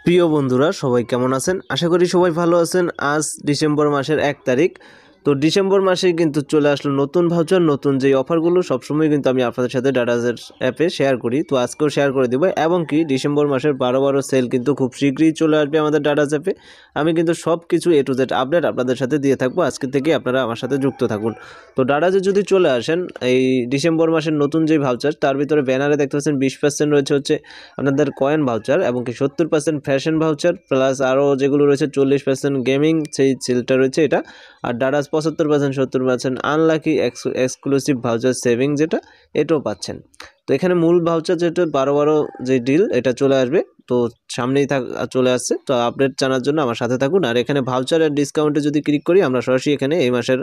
প্রিয় বন্ধুরা সবাই কেমন আছেন? আশা করি সবাই ভালো আছেন। আজ ডিসেম্বর মাসের 1 তারিখ। তো ডিসেম্বর মাসে কিন্তু চলে আসলো নতুন ভাউচার, নতুন যেই অফারগুলো সবসময় কিন্তু আমি আপনাদের সাথে ডাটাজের অ্যাপে শেয়ার করি। তো আজকেও শেয়ার করে দেবো এবং কি ডিসেম্বর মাসের 12 সেল কিন্তু খুব শীঘ্রই চলে আসবে আমাদের ডাটাজ অ্যাপে। আমি কিন্তু সব কিছু A to Z আপডেট আপনাদের সাথে দিয়ে থাকবো। আজকে থেকে আপনারা আমার সাথে যুক্ত থাকুন। তো ডাটাজে যদি চলে আসেন, এই ডিসেম্বর মাসের নতুন যে ভাউচার তার ভিতরে ব্যানারে দেখতে পাচ্ছেন 20% রয়েছে হচ্ছে আপনাদের কয়েন ভাউচার এবং কি 70% ফ্যাশন ভাউচার প্লাস আরও যেগুলো রয়েছে 40% গেমিং সেই সেলটা রয়েছে এটা। আর ডাটাস 75% 70% আনলাকি এক্সক্লুসিভ ভাউচার সেভিং যেটা এটাও পাচ্ছেন। তো এখানে মূল ভাউচার যেটা 12 যে ডিল এটা চলে আসবে, তো সামনেই চলে আসছে। তো আপডেট জানার জন্য আমার সাথে থাকুন। আর এখানে ভাউচার আর ডিসকাউন্টে যদি ক্লিক করি আমরা সরাসরি এখানে এই মাসের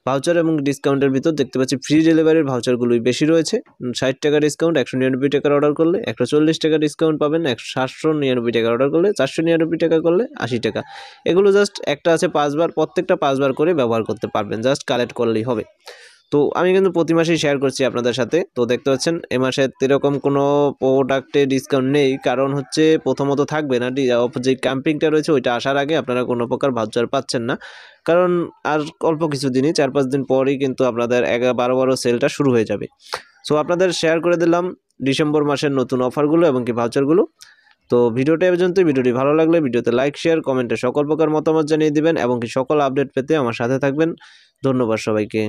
ভাউচার এবং ডিসকাউন্টের ভিতর দেখতে পাচ্ছি ফ্রি ডেলিভারির ভাউচারগুলোই বেশি রয়েছে। 60 টাকা ডিসকাউন্ট 199 টাকার অর্ডার করলে, 140 টাকা ডিসকাউন্ট পাবেন 799 টাকার অর্ডার করলে, 499 টাকা করলে 80 টাকা। এগুলো জাস্ট একটা আছে 5 বার, প্রত্যেকটা 5 বার করে ব্যবহার করতে পারবেন, জাস্ট কালেক্ট করলেই হবে। তো আমি কিন্তু প্রতি মাসেই শেয়ার করছি আপনাদের সাথে। তো দেখতে পাচ্ছেন এ মাসে এরকম কোনো প্রোডাক্টে ডিসকাউন্ট নেই, কারণ হচ্ছে প্রথমত থাকবে না, যে ক্যাম্পিংটা রয়েছে ওইটা আসার আগে আপনারা কোনো প্রকার ভাউচার পাচ্ছেন না, কারণ আর অল্প কিছু দিনই 4-5 দিন পরেই কিন্তু আপনাদের 12 সেলটা শুরু হয়ে যাবে। সো আপনাদের শেয়ার করে দিলাম ডিসেম্বর মাসের নতুন অফারগুলো এবং কি ভাউচারগুলো। তো ভিডিওটা পর্যন্ত। ভিডিওটি ভালো লাগলে ভিডিওতে লাইক শেয়ার কমেন্টে সকল প্রকার মতামত জানিয়ে দিবেন এবং কি সকল আপডেট পেতে আমার সাথে থাকবেন। ধন্যবাদ সবাইকে।